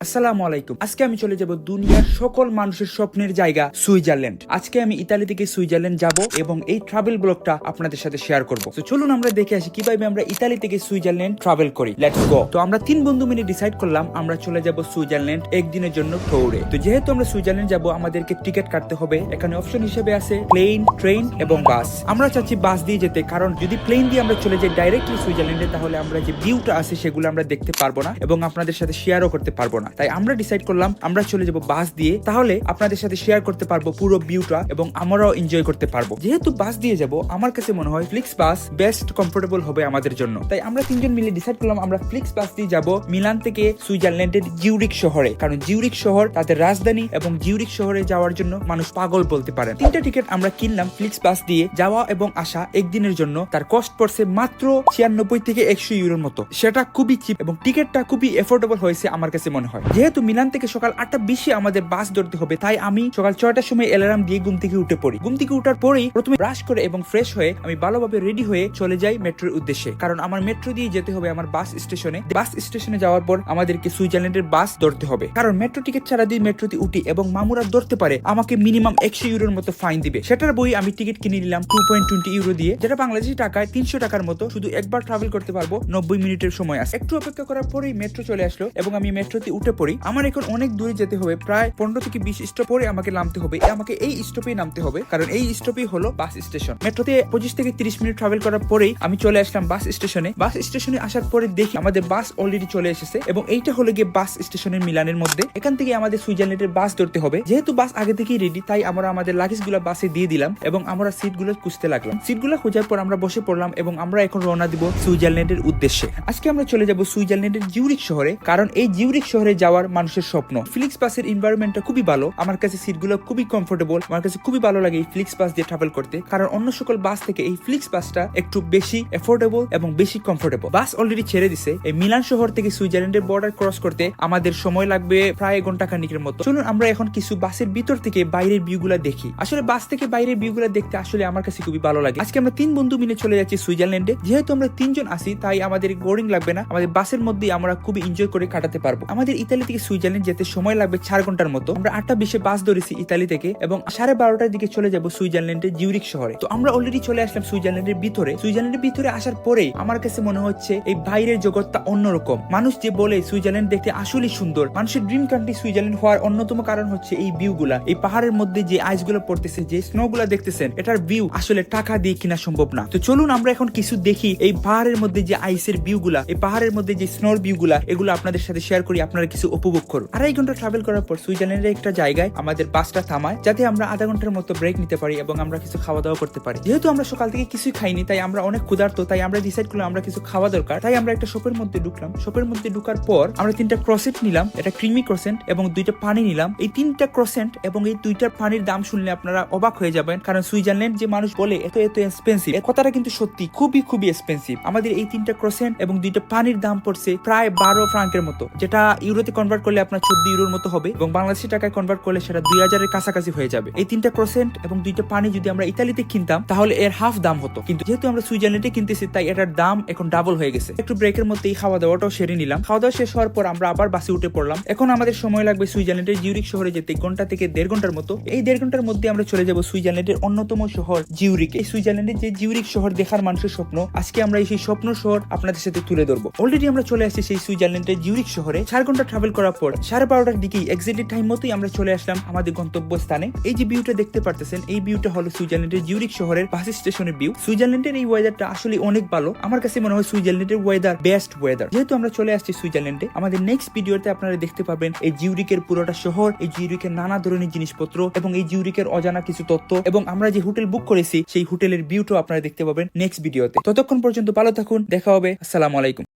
আসসালামু আলাইকুম। আজকে আমি চলে যাব দুনিয়ার সকল মানুষের স্বপ্নের জায়গা সুইজারল্যান্ড। আজকে আমি ইতালি থেকে সুইজারল্যান্ড যাব এবং এই ট্রাভেল ব্লগটা আপনাদের সাথে শেয়ার করব। তো চলুন আমরা দেখে আসি কিভাবে আমরা ইতালি থেকে সুইজারল্যান্ড ট্রাভেল করি। Let's go. তো আমরা তিন বন্ধু মিলে ডিসাইড করলাম আমরা চলে যাব সুইজারল্যান্ড একদিনের জন্য ট্যুরে। তো যেহেতু আমরা সুইজারল্যান্ড যাব আমাদেরকে টিকিট কাটতে হবে। এখানে অপশন হিসেবে আছে প্লেন, ট্রেন এবং বাস। আমরা চাচ্ছি বাস দিয়ে যেতে, কারণ যদি প্লেন দিয়ে আমরা চলে যাই ডাইরেক্টলি সুইজারল্যান্ডে তাহলে আমরা যে ভিউটা আছে সেগুলো আমরা দেখতে পারবো না এবং আপনাদের সাথে শেয়ারও করতে পারবো না। তাই আমরা ডিসাইড করলাম আমরা চলে যাব বাস দিয়ে, তাহলে আপনাদের সাথে শেয়ার করতে পারবো পুরো ভিউটা এবং আমরাও এনজয় করতে পারবো। যেহেতু বাস দিয়ে যাব আমার কাছে মনে হয় ফ্লিক্স বাস বেস্ট কমফোর্টেবল হবে আমাদের জন্য। তাই আমরা তিনজন মিলে ডিসাইড করলাম আমরা ফ্লিক্স বাস দিয়ে যাব মিলান থেকে সুইজারল্যান্ডের জিউরিক শহরে, কারণ জিউরিক শহর তাদের রাজধানী এবং জিউরিক শহরে যাওয়ার জন্য মানুষ পাগল বলতে পারেন। তিনটা টিকিট আমরা কিনলাম ফ্লিক্স বাস দিয়ে যাওয়া এবং আসা একদিনের জন্য। তার কস্ট পড়ছে মাত্র 96 থেকে 100 ইউরোর মতো। সেটা খুবই চিপ এবং টিকিটটা খুবই এফোর্ডেবল হয়েছে আমার কাছে মনে হয়। যেহেতু মিলান থেকে সকাল 8:20 আমাদের বাস ধরতে হবে, তাই আমি সকাল 6টার সময় অ্যালার্ম দিয়ে ঘুম থেকে উঠে পড়ি। ঘুম থেকে উঠার পরেই প্রথমে ব্রাশ করে এবং ফ্রেশ হয়ে আমি ভালোভাবে রেডি হয়ে চলে যাই মেট্রোর উদ্দেশ্যে, কারণ আমার মেট্রো দিয়ে যেতে হবে আমার বাস স্টেশনে। বাস স্টেশনে যাওয়ার পর আমাদেরকে সুইজারল্যান্ডের বাস ধরতে হবে, কারণ মেট্রো টিকিট ছাড়া দিয়ে মেট্রোতে উঠি এবং মামুরা ধরতে পারে আমাকে মিনিমাম 100 ইউরোর মতো ফাইন দিবে। সেটার বই আমি টিকিট কিনে নিলাম 2.20 ইউরো দিয়ে, যেটা বাংলাদেশি টাকায় 300 টাকার মতো। শুধু একবার ট্রাভেল করতে পারবো, 90 মিনিটের সময় আছে। একটু অপেক্ষা করার পরেই মেট্রো চলে আসলো এবং আমি মেট্রোতে উঠে পড়ি। আমার এখন অনেক দূরে যেতে হবে, প্রায় 15 থেকে 20 স্টপ পরে আমাকে নামতে হবে। আমাকে এই স্টপেই নামতে হবে, কারণ এই স্টপই হলো বাস স্টেশন। মেট্রোতে 25 থেকে 30 মিনিট ট্রাভেল করার পরেই আমি চলে আসলাম বাস স্টেশনে। বাস স্টেশনে আসার পরে দেখি আমাদের বাস অলরেডি চলে এসেছে এবং এইটা হলো গিয়ে বাস স্টেশনের মিলানের মধ্যে। এখান থেকে আমাদের সুইজারল্যান্ডের বাস ধরতে হবে। যেহেতু বাস আগে থেকেই রেডি, তাই আমরা আমাদের লাগেজ গুলা বাসে দিয়ে দিলাম এবং আমরা সিট গুলো খুঁজতে লাগলাম। সিট গুলো খোঁজার পর আমরা বসে পড়লাম এবং আমরা এখন রওনা দিব সুইজারল্যান্ডের উদ্দেশ্যে। আজকে আমরা চলে যাব সুইজারল্যান্ডের জিউরিক শহরে, কারণ এই জিউরিক শহরে যাওয়ার মানুষের স্বপ্ন। ফ্লিক্স বাসের এনভায়রনমেন্টটা খুবই ভালো, আমার কাছে সিটগুলো খুবই কমফোর্টেবল। আমার কাছে খুবই ভালো লাগে এই ফ্লিক্স বাস দিয়ে ট্রাভেল করতে, কারণ অন্য সকল বাস থেকে এই ফ্লিক্স বাসটা একটু বেশি এফোর্ডেবল এবং বেশি কমফোর্টেবল। বাস অলরেডি ছেড়ে দিছে। এই মিলান শহর থেকে সুইজারল্যান্ডের বর্ডার ক্রস করতে আমাদের সময় লাগবে প্রায় ঘন্টা খানিকের মতো। চলুন আমরা এখন কিছু বাসের ভিতর থেকে বাইরের ভিউগুলা দেখি। আসলে বাস থেকে বাইরের ভিউগুলা দেখতে আসলে আমার কাছে খুবই ভালো লাগে। আজকে আমরা 3 বন্ধু মিলে চলে যাচ্ছি সুইজারল্যান্ডে। যেহেতু আমরা 3 জন আসি তাই আমাদের বোরিং লাগবে না, আমাদের বাসের মধ্যে আমরা খুবই এনজয় করে কাটাতে পারবো। আমাদের ইতালি থেকে সুইজারল্যান্ড যেতে সময় লাগবে 4 ঘন্টার মতো। আমরা 8:20 বাস ধরেছি ইতালি থেকে এবং 12:30টার দিকে চলে যাব সুইজারল্যান্ডের জিউরিক শহরে। তো আমরা অলরেডি চলে আসলাম সুইজারল্যান্ডের ভিতরে। সুইজারল্যান্ডের ভিতরে আসার পরেই আমার কাছে মনে হচ্ছে এই বাইরের জগৎটা অন্যরকম। মানুষ যে বলে সুইজারল্যান্ড দেখতে আসলেই সুন্দর, মানুষের ড্রিম কান্ট্রি সুইজারল্যান্ড হওয়ার অন্যতম কারণ হচ্ছে এই ভিউ গুলা। এই পাহাড়ের মধ্যে যে আইস গুলো পড়তেছে, যে স্নো গুলা দেখতেছেন, এটার ভিউ আসলে টাকা দিয়ে কিনা সম্ভব না। তো চলুন আমরা এখন কিছু দেখি এই পাহাড়ের মধ্যে যে আইসের ভিউ গুলা, এই পাহাড়ের মধ্যে যে স্নোর ভিউ গুলা, এগুলো আপনাদের সাথে শেয়ার করি, আপনারা কিছু উপভোগ করুন। 2.5 ঘন্টা ট্রাভেল করার পর সুইজারল্যান্ডের একটা জায়গায় আমাদের বাসটা থামায়, যাতে আমরা আধা ঘন্টার মতো ব্রেক নিতে পারি এবং আমরা কিছু খাওয়া দাওয়া করতে পারি। যেহেতু আমরা সকাল থেকে কিছুই খাইনি তাই আমরা অনেক ক্ষুধার্ত, তাই আমরা ডিসাইড করলাম আমরা কিছু খাওয়া দরকার। তাই আমরা একটা শপের মধ্যে ঢুকলাম। শপের মধ্যে ঢুকার পর আমরা 3টা ক্রসেন্ট নিলাম, এটা ক্রিমি ক্রসেন্ট এবং 2টা পানি নিলাম। এই 3টা ক্রসেন্ট এবং এই 2টা পানির দাম শুনলে আপনারা অবাক হয়ে যাবেন, কারণ সুইজারল্যান্ড যে মানুষ বলে এত এত এক্সপেন্সিভ, এই কথাটা কিন্তু সত্যি খুবই খুবই এক্সপেন্সিভ। আমাদের এই 3টা ক্রসেন্ট এবং 2টা পানির দাম পড়ছে প্রায় 12 ফ্রাঙ্কের মতো, যেটা ইউরোতে কনভার্ট করলে আপনার 14 ইউরোর মতো হবে এবং বাংলাদেশি টাকায় কনভার্ট করলে সেটা 2000 এর কাছাকাছি হয়ে যাবে। এই 3টা ক্রসেন্ট এবং 2টা পানি যদি আমরা ইতালিতে কিনতাম তাহলে এর হাফ দাম হতো, কিন্তু যেহেতু আমরা সুইজারল্যান্ডে কিনতেছি তাই এটার দাম এখন ডাবল হয়ে গেছে। একটু ব্রেকের মধ্যেই খাওয়া দাওয়াটাও সেরে নিলাম। খাওয়া দাওয়া শেষ হওয়ার পর আমরা আবার বাসে উঠে পড়লাম। এখন আমাদের সময় লাগবে সুইজারল্যান্ডের জিউরিক শহরে যেতে ঘন্টা থেকে 1.5 ঘন্টার মতো। এই 1.5 ঘন্টার মধ্যে আমরা চলে যাব সুইজারল্যান্ডের অন্যতম শহর জিউরিক। এই সুইজারল্যান্ডের যে জিউরিক শহর দেখার মানুষের স্বপ্ন, আজকে আমরা এই সেই স্বপ্ন শহর আপনাদের সাথে তুলে ধরবো। অলরেডি আমরা চলে আসছি সেই সুইজারল্যান্ডের জিউরিক শহরে। 4 ঘন্টা ট্রাভেল করার পর 12:30টার দিকেই এক্সাক্টলি টাইম মতোই আমরা চলে আসলাম আমাদের গন্তব্য স্থানে। এই যে ভিউটা দেখতে পারতেছেন, এই ভিউটা হলো সুইজারল্যান্ডের জিউরিক শহরের বাস স্টেশনের ভিউ। সুইজারল্যান্ডের এই ওয়েদারটা আসলে অনেক ভালো, আমার কাছে মনে হয় সুইজারল্যান্ডের ওয়েদার বেস্ট ওয়েদার। যেহেতু আমরা চলে আসছি সুইজারল্যান্ডে, আমাদের নেক্সট ভিডিওতে আপনারা দেখতে পাবেন এই জিউরিকের পুরোটা শহর, এই জিউরিকের নানা ধরনের জিনিসপত্র এবং এই জিউরিকের অজানা কিছু তথ্য এবং আমরা যে হোটেল বুক করেছি সেই হোটেলের ভিউটাও আপনারা দেখতে পাবেন নেক্সট ভিডিওতে। ততক্ষণ পর্যন্ত ভালো থাকুন, দেখা হবে। আসসালামু আলাইকুম।